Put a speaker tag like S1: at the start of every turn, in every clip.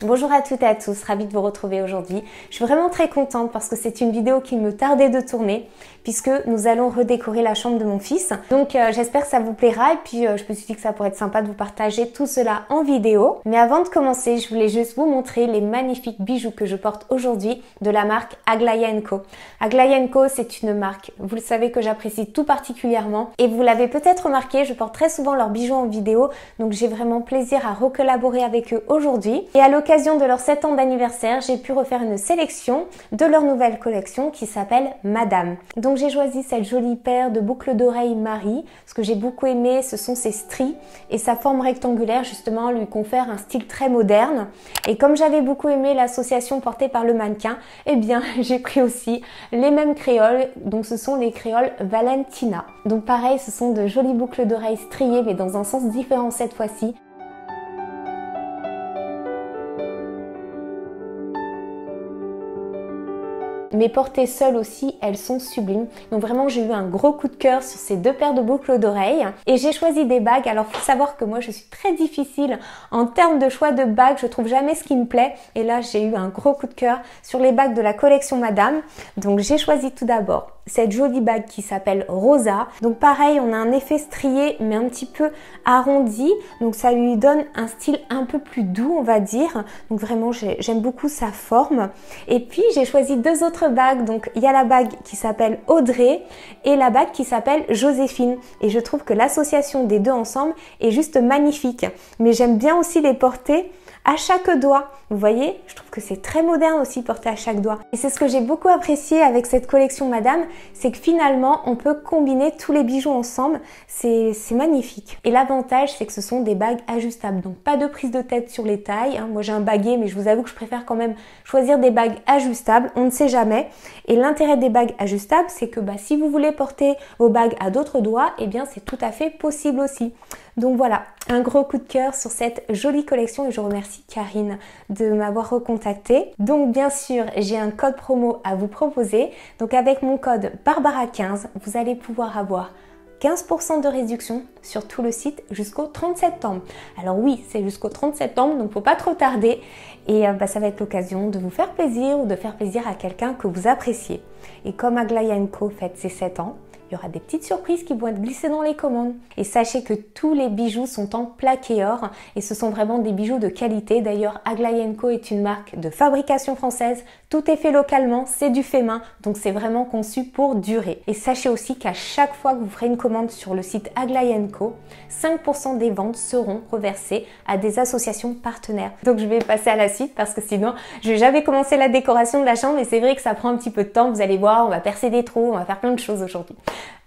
S1: Bonjour à toutes et à tous, ravie de vous retrouver aujourd'hui. Je suis vraiment très contente parce que c'est une vidéo qui me tardait de tourner puisque nous allons redécorer la chambre de mon fils. Donc j'espère que ça vous plaira et puis je me suis dit que ça pourrait être sympa de vous partager tout cela en vidéo. Mais avant de commencer, je voulais juste vous montrer les magnifiques bijoux que je porte aujourd'hui de la marque Aglaïa & Co. Aglaïa & Co, c'est une marque, vous le savez, que j'apprécie tout particulièrement et vous l'avez peut-être remarqué, je porte très souvent leurs bijoux en vidéo, donc j'ai vraiment plaisir à recollaborer avec eux aujourd'hui. Et à l'occasion de leurs 7 ans d'anniversaire, j'ai pu refaire une sélection de leur nouvelle collection qui s'appelle Madame. Donc j'ai choisi cette jolie paire de boucles d'oreilles Marie. Ce que j'ai beaucoup aimé, ce sont ses stries et sa forme rectangulaire justement lui confère un style très moderne. Et comme j'avais beaucoup aimé l'association portée par le mannequin, eh bien j'ai pris aussi les mêmes créoles, donc ce sont les créoles Valentina. Donc pareil, ce sont de jolies boucles d'oreilles striées mais dans un sens différent cette fois-ci. Mais portées seules aussi, elles sont sublimes. Donc vraiment, j'ai eu un gros coup de cœur sur ces deux paires de boucles d'oreilles. Et j'ai choisi des bagues. Alors, faut savoir que moi, je suis très difficile en termes de choix de bagues. Je trouve jamais ce qui me plaît. Et là, j'ai eu un gros coup de cœur sur les bagues de la collection Madame. Donc, j'ai choisi tout d'abord cette jolie bague qui s'appelle Rosa. Donc pareil, on a un effet strié mais un petit peu arrondi. Donc ça lui donne un style un peu plus doux, on va dire. Donc vraiment, j'aime beaucoup sa forme. Et puis j'ai choisi deux autres bagues. Donc il y a la bague qui s'appelle Audrey et la bague qui s'appelle Joséphine. Et je trouve que l'association des deux ensemble est juste magnifique. Mais j'aime bien aussi les porter à chaque doigt. Vous voyez, je trouve que c'est très moderne aussi porté à chaque doigt. Et c'est ce que j'ai beaucoup apprécié avec cette collection Madame, c'est que finalement on peut combiner tous les bijoux ensemble. C'est magnifique. Et l'avantage, c'est que ce sont des bagues ajustables. Donc pas de prise de tête sur les tailles. Moi j'ai un baguet, mais je vous avoue que je préfère quand même choisir des bagues ajustables. On ne sait jamais. Et l'intérêt des bagues ajustables, c'est que si vous voulez porter vos bagues à d'autres doigts, eh bien c'est tout à fait possible aussi. Donc voilà, un gros coup de cœur sur cette jolie collection et je remercie Karine de m'avoir recontactée. Donc bien sûr, j'ai un code promo à vous proposer. Donc avec mon code Barbara15, vous allez pouvoir avoir 15% de réduction sur tout le site jusqu'au 30 septembre. Alors oui, c'est jusqu'au 30 septembre, donc faut pas trop tarder. Et ça va être l'occasion de vous faire plaisir ou de faire plaisir à quelqu'un que vous appréciez. Et comme Aglaïa & Co fête ses 7 ans, il y aura des petites surprises qui vont être glissées dans les commandes. Et sachez que tous les bijoux sont en plaqué or et ce sont vraiment des bijoux de qualité. D'ailleurs, Aglaïa & Co est une marque de fabrication française. Tout est fait localement, c'est du fait main, donc c'est vraiment conçu pour durer. Et sachez aussi qu'à chaque fois que vous ferez une commande sur le site Aglaïa & Co, 5% des ventes seront reversées à des associations partenaires. Donc je vais passer à la suite parce que sinon, je vais jamais commencer la décoration de la chambre et c'est vrai que ça prend un petit peu de temps. Vous allez voir, on va percer des trous, on va faire plein de choses aujourd'hui.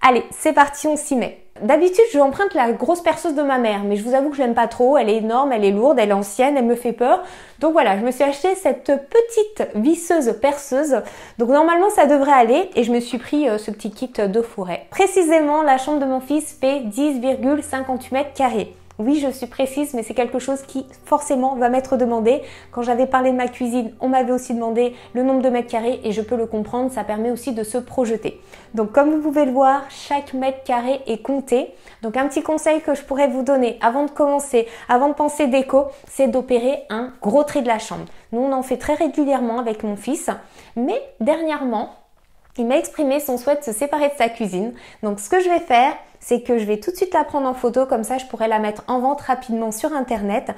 S1: Allez, c'est parti, on s'y met. D'habitude, je emprunte la grosse perceuse de ma mère, mais je vous avoue que je l'aime pas trop. Elle est énorme, elle est lourde, elle est ancienne, elle me fait peur. Donc voilà, je me suis acheté cette petite visseuse perceuse. Donc normalement, ça devrait aller et je me suis pris ce petit kit de Forêt. Précisément, la chambre de mon fils fait 10,58 mètres carrés. Oui, je suis précise, mais c'est quelque chose qui forcément va m'être demandé. Quand j'avais parlé de ma cuisine, on m'avait aussi demandé le nombre de mètres carrés et je peux le comprendre, ça permet aussi de se projeter. Donc comme vous pouvez le voir, chaque mètre carré est compté. Donc un petit conseil que je pourrais vous donner avant de commencer, avant de penser déco, c'est d'opérer un gros tri de la chambre. Nous, on en fait très régulièrement avec mon fils, mais dernièrement, il m'a exprimé son souhait de se séparer de sa cuisine. Donc ce que je vais faire, c'est que je vais tout de suite la prendre en photo, comme ça je pourrai la mettre en vente rapidement sur internet.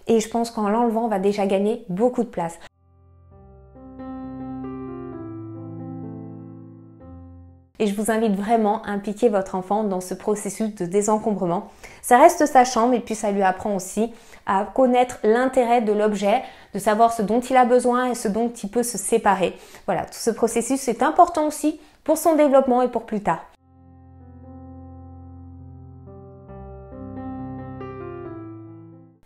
S1: Et je pense qu'en l'enlevant, on va déjà gagner beaucoup de place. Et je vous invite vraiment à impliquer votre enfant dans ce processus de désencombrement. Ça reste sa chambre et puis ça lui apprend aussi à connaître l'intérêt de l'objet, de savoir ce dont il a besoin et ce dont il peut se séparer. Voilà, tout ce processus est important aussi pour son développement et pour plus tard.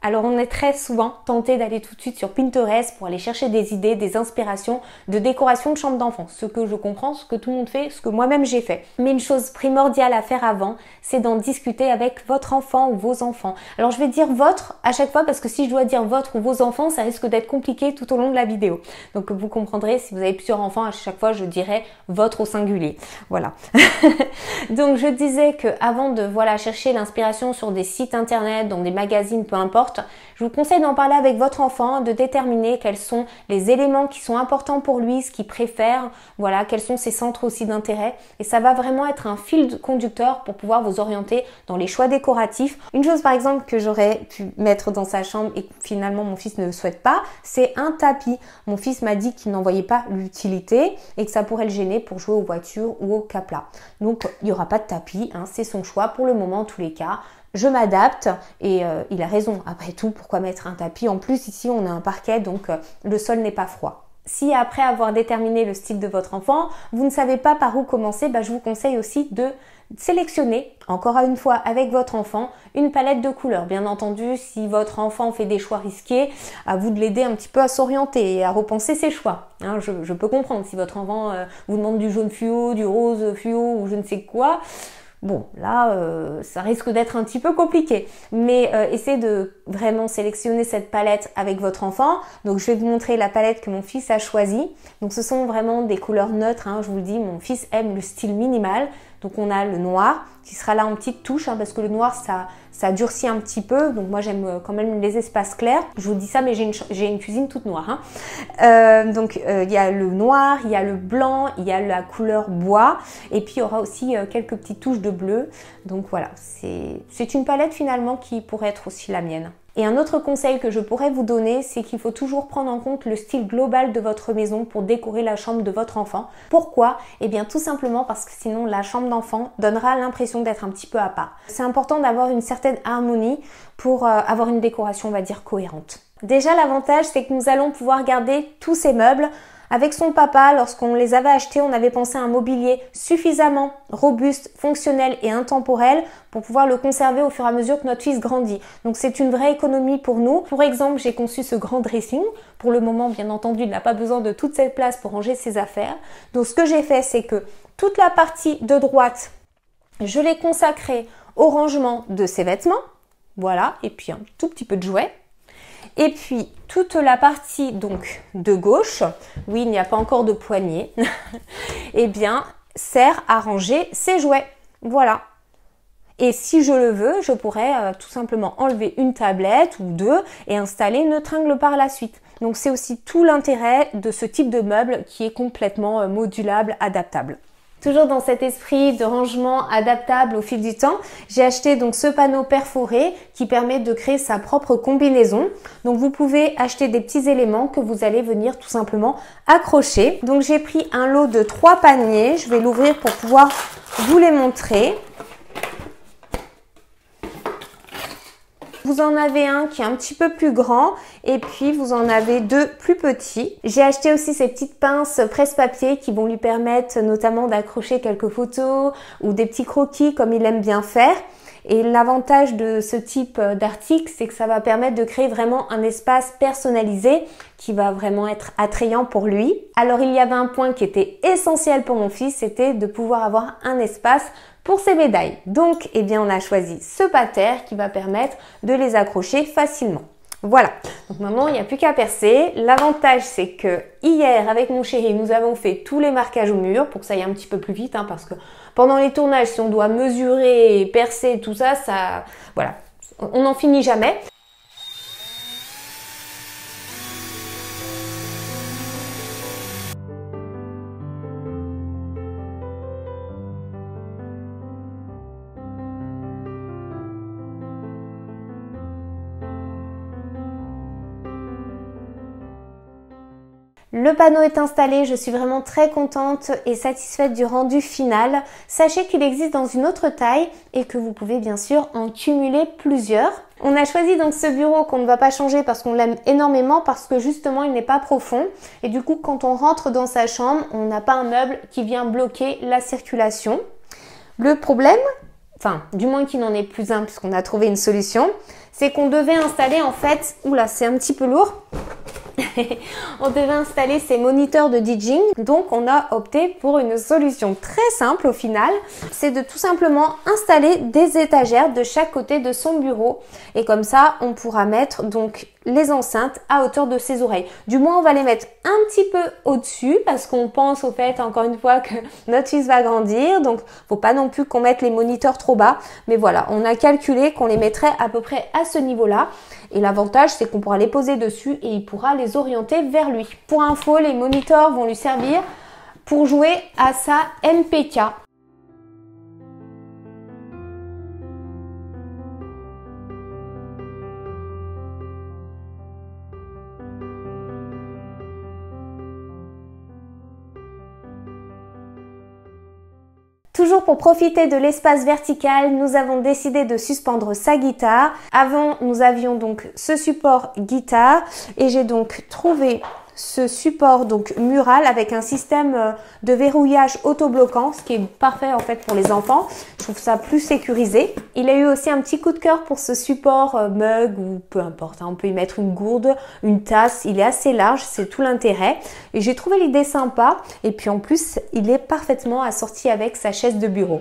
S1: Alors on est très souvent tenté d'aller tout de suite sur Pinterest pour aller chercher des idées, des inspirations de décoration de chambre d'enfant. Ce que je comprends, ce que tout le monde fait, ce que moi-même j'ai fait. Mais une chose primordiale à faire avant, c'est d'en discuter avec votre enfant ou vos enfants. Alors je vais dire votre à chaque fois parce que si je dois dire votre ou vos enfants, ça risque d'être compliqué tout au long de la vidéo. Donc vous comprendrez, si vous avez plusieurs enfants, à chaque fois je dirais votre au singulier. Voilà. Donc je disais que avant de chercher l'inspiration sur des sites internet, dans des magazines, peu importe, porte. Je vous conseille d'en parler avec votre enfant, de déterminer quels sont les éléments qui sont importants pour lui, ce qu'il préfère, voilà, quels sont ses centres aussi d'intérêt. Et ça va vraiment être un fil conducteur pour pouvoir vous orienter dans les choix décoratifs. Une chose par exemple que j'aurais pu mettre dans sa chambre et que finalement mon fils ne souhaite pas, c'est un tapis. Mon fils m'a dit qu'il n'en voyait pas l'utilité et que ça pourrait le gêner pour jouer aux voitures ou au Capla. Donc il n'y aura pas de tapis, hein, c'est son choix pour le moment en tous les cas. Je m'adapte et il a raison. Après tout, pourquoi mettre un tapis? En plus, ici, on a un parquet, donc le sol n'est pas froid. Si après avoir déterminé le style de votre enfant, vous ne savez pas par où commencer, je vous conseille aussi de sélectionner, encore une fois avec votre enfant, une palette de couleurs. Bien entendu, si votre enfant fait des choix risqués, à vous de l'aider un petit peu à s'orienter et à repenser ses choix. Hein, je peux comprendre si votre enfant vous demande du jaune fluo, du rose fluo ou je ne sais quoi. Bon, là, ça risque d'être un petit peu compliqué, mais essayez de vraiment sélectionner cette palette avec votre enfant. Donc, je vais vous montrer la palette que mon fils a choisie. Donc, ce sont vraiment des couleurs neutres, hein, je vous le dis, mon fils aime le style minimal. Donc, on a le noir qui sera là en petite touche, hein, parce que le noir, ça durcit un petit peu. Donc, moi, j'aime quand même les espaces clairs. Je vous dis ça, mais j'ai une cuisine toute noire. Hein. Il y a le noir, il y a le blanc, il y a la couleur bois. Et puis, il y aura aussi quelques petites touches de bleu. Donc, voilà, c'est une palette finalement qui pourrait être aussi la mienne. Et un autre conseil que je pourrais vous donner, c'est qu'il faut toujours prendre en compte le style global de votre maison pour décorer la chambre de votre enfant. Pourquoi? Eh bien tout simplement parce que sinon la chambre d'enfant donnera l'impression d'être un petit peu à part. C'est important d'avoir une certaine harmonie pour avoir une décoration, on va dire, cohérente. Déjà l'avantage, c'est que nous allons pouvoir garder tous ces meubles. Avec son papa, lorsqu'on les avait achetés, on avait pensé à un mobilier suffisamment robuste, fonctionnel et intemporel pour pouvoir le conserver au fur et à mesure que notre fils grandit. Donc c'est une vraie économie pour nous. Pour exemple, j'ai conçu ce grand dressing. Pour le moment, bien entendu, il n'a pas besoin de toute cette place pour ranger ses affaires. Donc ce que j'ai fait, c'est que toute la partie de droite, je l'ai consacrée au rangement de ses vêtements. Voilà, et puis un tout petit peu de jouets. Et puis, toute la partie donc de gauche, oui, il n'y a pas encore de poignée, eh bien, sert à ranger ses jouets. Voilà. Et si je le veux, je pourrais tout simplement enlever une tablette ou deux et installer une tringle par la suite. Donc, c'est aussi tout l'intérêt de ce type de meuble qui est complètement modulable, adaptable. Toujours dans cet esprit de rangement adaptable au fil du temps, j'ai acheté donc ce panneau perforé qui permet de créer sa propre combinaison. Donc vous pouvez acheter des petits éléments que vous allez venir tout simplement accrocher. Donc j'ai pris un lot de 3 paniers, je vais l'ouvrir pour pouvoir vous les montrer. Vous en avez un qui est un petit peu plus grand et puis vous en avez 2 plus petits. J'ai acheté aussi ces petites pinces presse-papier qui vont lui permettre notamment d'accrocher quelques photos ou des petits croquis comme il aime bien faire. Et l'avantage de ce type d'article, c'est que ça va permettre de créer vraiment un espace personnalisé qui va vraiment être attrayant pour lui. Alors il y avait un point qui était essentiel pour mon fils, c'était de pouvoir avoir un espace pour ses médailles. Donc, eh bien, on a choisi ce pater qui va permettre de les accrocher facilement. Voilà, donc maintenant il n'y a plus qu'à percer. L'avantage c'est que hier avec mon chéri nous avons fait tous les marquages au mur pour que ça aille un petit peu plus vite, hein, parce que pendant les tournages si on doit mesurer, percer, tout ça, voilà, on n'en finit jamais. Le panneau est installé, je suis vraiment très contente et satisfaite du rendu final. Sachez qu'il existe dans une autre taille et que vous pouvez bien sûr en cumuler plusieurs. On a choisi donc ce bureau qu'on ne va pas changer parce qu'on l'aime énormément, parce que justement il n'est pas profond et du coup quand on rentre dans sa chambre, on n'a pas un meuble qui vient bloquer la circulation. Le problème, enfin du moins qu'il n'en est plus un puisqu'on a trouvé une solution, c'est qu'on devait installer en fait, oula c'est un petit peu lourd, on devait installer ces moniteurs de DJing, donc on a opté pour une solution très simple au final, c'est de tout simplement installer des étagères de chaque côté de son bureau et comme ça on pourra mettre donc les enceintes à hauteur de ses oreilles. Du moins, on va les mettre un petit peu au-dessus parce qu'on pense au fait, encore une fois, que notre fils va grandir. Donc, faut pas non plus qu'on mette les moniteurs trop bas. Mais voilà, on a calculé qu'on les mettrait à peu près à ce niveau-là. Et l'avantage, c'est qu'on pourra les poser dessus et il pourra les orienter vers lui. Pour info, les moniteurs vont lui servir pour jouer à sa MPK. Toujours pour profiter de l'espace vertical, nous avons décidé de suspendre sa guitare. Avant, nous avions donc ce support guitare et j'ai donc trouvé ce support donc mural avec un système de verrouillage autobloquant, ce qui est parfait en fait pour les enfants. Je trouve ça plus sécurisé. Il a eu aussi un petit coup de cœur pour ce support mug ou peu importe, hein, on peut y mettre une gourde, une tasse. Il est assez large, c'est tout l'intérêt. Et j'ai trouvé l'idée sympa et puis en plus, il est parfaitement assorti avec sa chaise de bureau.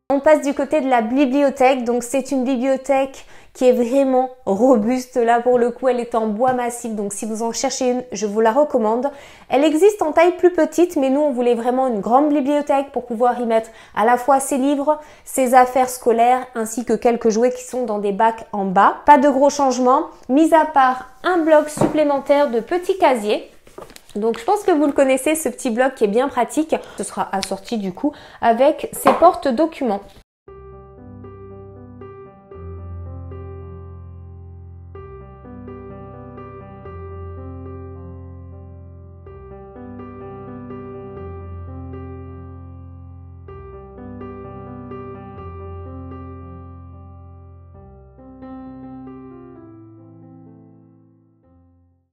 S1: On passe du côté de la bibliothèque, donc c'est une bibliothèque qui est vraiment robuste. Là pour le coup elle est en bois massif, donc si vous en cherchez une, je vous la recommande. Elle existe en taille plus petite, mais nous on voulait vraiment une grande bibliothèque pour pouvoir y mettre à la fois ses livres, ses affaires scolaires, ainsi que quelques jouets qui sont dans des bacs en bas. Pas de gros changements, mis à part un bloc supplémentaire de petits casiers. Donc je pense que vous le connaissez, ce petit bloc qui est bien pratique. Ce sera assorti du coup avec ses porte-documents.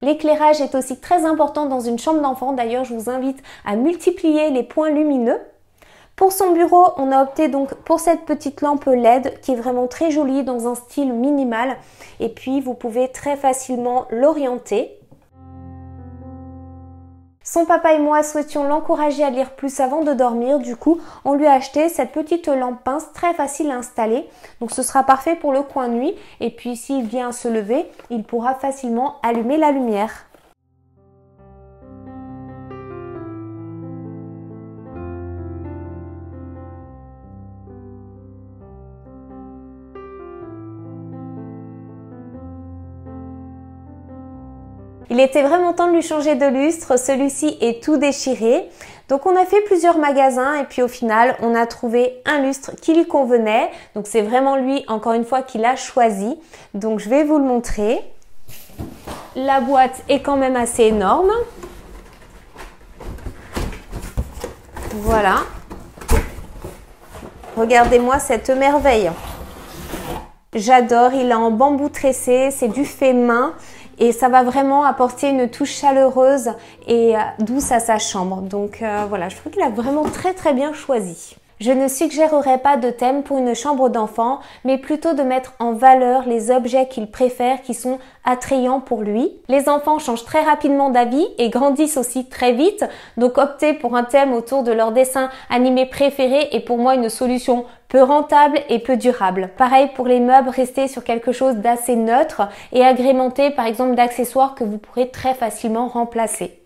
S1: L'éclairage est aussi très important dans une chambre d'enfant. D'ailleurs, je vous invite à multiplier les points lumineux. Pour son bureau, on a opté donc pour cette petite lampe LED qui est vraiment très jolie dans un style minimal. Et puis, vous pouvez très facilement l'orienter. Son papa et moi souhaitions l'encourager à lire plus avant de dormir. Du coup, on lui a acheté cette petite lampe pince très facile à installer. Donc ce sera parfait pour le coin nuit. Et puis s'il vient se lever, il pourra facilement allumer la lumière. Il était vraiment temps de lui changer de lustre, celui-ci est tout déchiré. Donc on a fait plusieurs magasins et puis au final on a trouvé un lustre qui lui convenait. Donc c'est vraiment lui encore une fois qui l'a choisi. Donc je vais vous le montrer. La boîte est quand même assez énorme. Voilà. Regardez-moi cette merveille. J'adore, il est en bambou tressé, c'est du fait main. Et ça va vraiment apporter une touche chaleureuse et douce à sa chambre. Donc voilà, je trouve qu'il a vraiment très bien choisi. Je ne suggérerais pas de thème pour une chambre d'enfant, mais plutôt de mettre en valeur les objets qu'il préfère qui sont attrayants pour lui. Les enfants changent très rapidement d'avis et grandissent aussi très vite, donc opter pour un thème autour de leur dessin animé préféré est pour moi une solution peu rentable et peu durable. Pareil pour les meubles, restez sur quelque chose d'assez neutre et agrémenté par exemple d'accessoires que vous pourrez très facilement remplacer.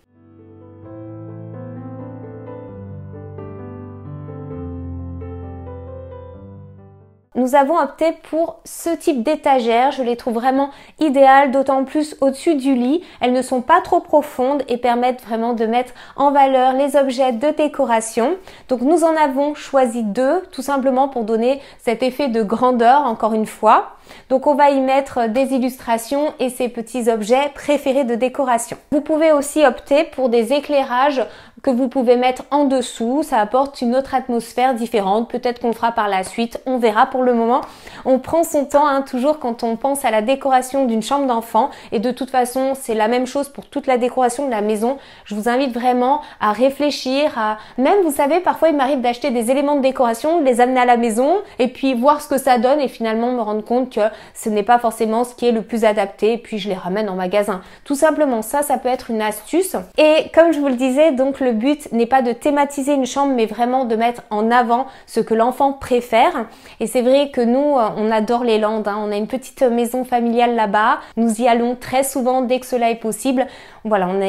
S1: nous avons opté pour ce type d'étagère. Je les trouve vraiment idéales, d'autant plus au-dessus du lit. Elles ne sont pas trop profondes et permettent vraiment de mettre en valeur les objets de décoration. Donc nous en avons choisi 2, tout simplement pour donner cet effet de grandeur, encore une fois. Donc on va y mettre des illustrations et ces petits objets préférés de décoration. Vous pouvez aussi opter pour des éclairages que vous pouvez mettre en dessous, ça apporte une autre atmosphère différente, peut-être qu'on le fera par la suite, on verra. Pour le moment, on prend son temps, toujours quand on pense à la décoration d'une chambre d'enfant, et de toute façon c'est la même chose pour toute la décoration de la maison. Je vous invite vraiment à réfléchir, même vous savez, parfois il m'arrive d'acheter des éléments de décoration, de les amener à la maison et puis voir ce que ça donne et finalement me rendre compte que ce n'est pas forcément ce qui est le plus adapté et puis je les ramène en magasin. Tout simplement ça peut être une astuce. Et comme je vous le disais, donc le but n'est pas de thématiser une chambre mais vraiment de mettre en avant ce que l'enfant préfère. Et c'est vrai que nous, on adore les Landes, on a une petite maison familiale là-bas, nous y allons très souvent dès que cela est possible. Voilà, on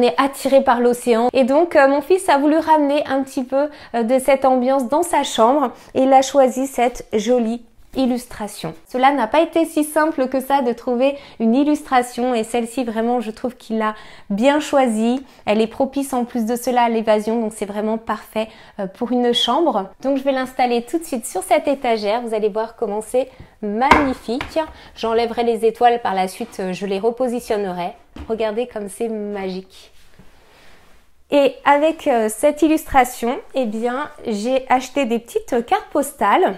S1: est attiré par l'océan et donc mon fils a voulu ramener un petit peu de cette ambiance dans sa chambre et il a choisi cette jolie illustration. Cela n'a pas été si simple que ça de trouver une illustration et celle-ci vraiment je trouve qu'il l'a bien choisie. Elle est propice en plus de cela à l'évasion, donc c'est vraiment parfait pour une chambre. Donc je vais l'installer tout de suite sur cette étagère, vous allez voir comment c'est magnifique. J'enlèverai les étoiles par la suite, je les repositionnerai. Regardez comme c'est magique. Et avec cette illustration, eh bien j'ai acheté des petites cartes postales.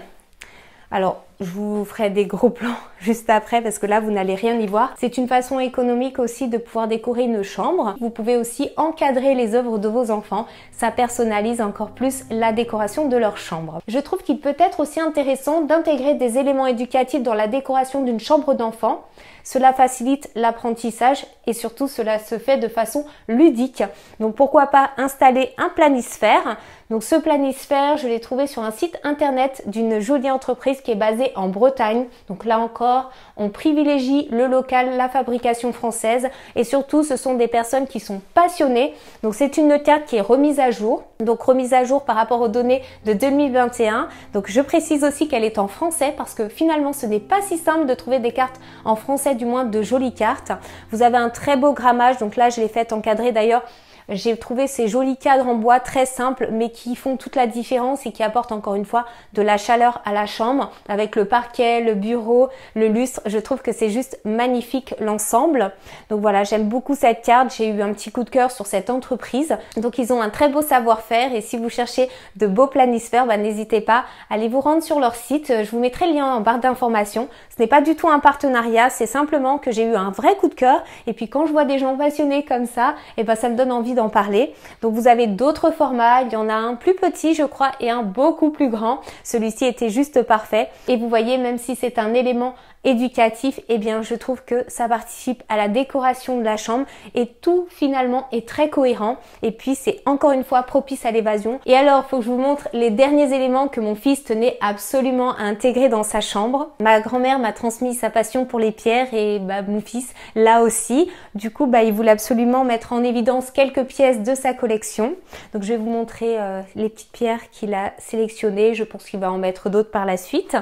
S1: Alors, je vous ferai des gros plans juste après parce que là, vous n'allez rien y voir. C'est une façon économique aussi de pouvoir décorer une chambre. Vous pouvez aussi encadrer les œuvres de vos enfants. Ça personnalise encore plus la décoration de leur chambre. Je trouve qu'il peut être aussi intéressant d'intégrer des éléments éducatifs dans la décoration d'une chambre d'enfant. Cela facilite l'apprentissage et surtout cela se fait de façon ludique. Donc pourquoi pas installer un planisphère. Donc ce planisphère, je l'ai trouvé sur un site internet d'une jolie entreprise qui est basée en Bretagne. Donc là encore, on privilégie le local, la fabrication française et surtout ce sont des personnes qui sont passionnées. Donc c'est une carte qui est remise à jour. Donc remise à jour par rapport aux données de 2021. Donc je précise aussi qu'elle est en français parce que finalement ce n'est pas si simple de trouver des cartes en français, du moins de jolies cartes. Vous avez un très beau grammage, donc là je l'ai fait encadrer d'ailleurs. J'ai trouvé ces jolis cadres en bois très simples mais qui font toute la différence et qui apportent encore une fois de la chaleur à la chambre avec le parquet, le bureau, le lustre. Je trouve que c'est juste magnifique l'ensemble. Donc voilà, j'aime beaucoup cette carte. J'ai eu un petit coup de cœur sur cette entreprise. Donc ils ont un très beau savoir-faire et si vous cherchez de beaux planisphères, n'hésitez pas, allez vous rendre sur leur site. Je vous mettrai le lien en barre d'informations. Ce n'est pas du tout un partenariat, c'est simplement que j'ai eu un vrai coup de cœur et puis quand je vois des gens passionnés comme ça, ça me donne envie d'en parler. Donc vous avez d'autres formats, il y en a un plus petit je crois et un beaucoup plus grand. Celui-ci était juste parfait et vous voyez, même si c'est un élément éducatif, je trouve que ça participe à la décoration de la chambre et tout finalement est très cohérent et puis c'est encore une fois propice à l'évasion. Et alors, il faut que je vous montre les derniers éléments que mon fils tenait absolument à intégrer dans sa chambre. Ma grand-mère m'a transmis sa passion pour les pierres et mon fils là aussi. Du coup, il voulait absolument mettre en évidence quelques pièces de sa collection. Donc je vais vous montrer les petites pierres qu'il a sélectionnées. Je pense qu'il va en mettre d'autres par la suite.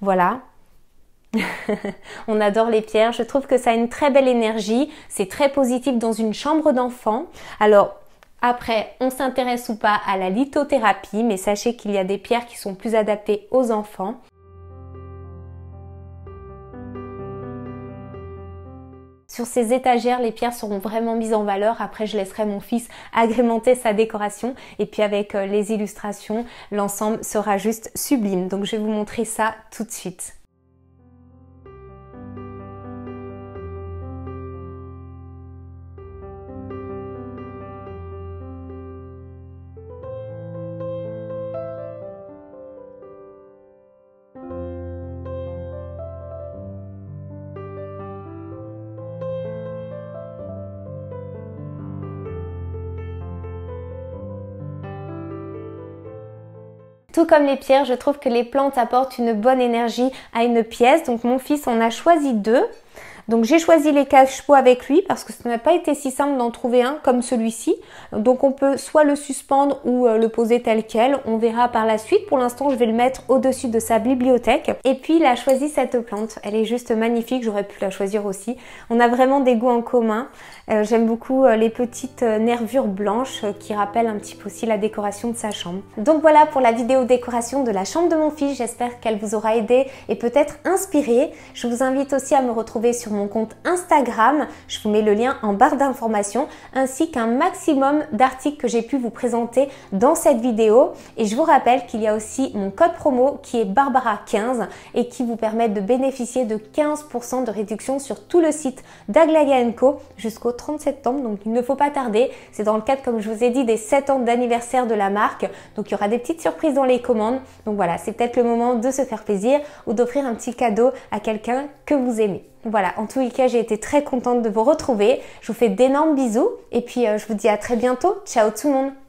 S1: Voilà. On adore les pierres, je trouve que ça a une très belle énergie, c'est très positif dans une chambre d'enfant. Alors après, on s'intéresse ou pas à la lithothérapie, mais sachez qu'il y a des pierres qui sont plus adaptées aux enfants. Sur ces étagères, les pierres seront vraiment mises en valeur. Après, je laisserai mon fils agrémenter sa décoration. Et puis avec les illustrations, l'ensemble sera juste sublime. Donc je vais vous montrer ça tout de suite. Tout comme les pierres, je trouve que les plantes apportent une bonne énergie à une pièce. Donc mon fils en a choisi 2. Donc j'ai choisi les cache-pots avec lui parce que ça n'a pas été si simple d'en trouver un comme celui-ci. Donc on peut soit le suspendre ou le poser tel quel, on verra par la suite. Pour l'instant je vais le mettre au-dessus de sa bibliothèque. Et puis il a choisi cette plante, elle est juste magnifique, j'aurais pu la choisir aussi. On a vraiment des goûts en commun. J'aime beaucoup les petites nervures blanches qui rappellent un petit peu aussi la décoration de sa chambre. Donc voilà pour la vidéo décoration de la chambre de mon fils, j'espère qu'elle vous aura aidé et peut-être inspiré. Je vous invite aussi à me retrouver sur mon compte Instagram, je vous mets le lien en barre d'informations, ainsi qu'un maximum d'articles que j'ai pu vous présenter dans cette vidéo. Et je vous rappelle qu'il y a aussi mon code promo qui est Barbara15 et qui vous permet de bénéficier de 15% de réduction sur tout le site d'Aglalia & Co jusqu'au 30 septembre, donc il ne faut pas tarder. C'est dans le cadre, comme je vous ai dit, des 7 ans d'anniversaire de la marque, donc il y aura des petites surprises dans les commandes. Donc voilà, c'est peut-être le moment de se faire plaisir ou d'offrir un petit cadeau à quelqu'un que vous aimez. Voilà, en tous les cas, j'ai été très contente de vous retrouver. Je vous fais d'énormes bisous et puis je vous dis à très bientôt. Ciao tout le monde!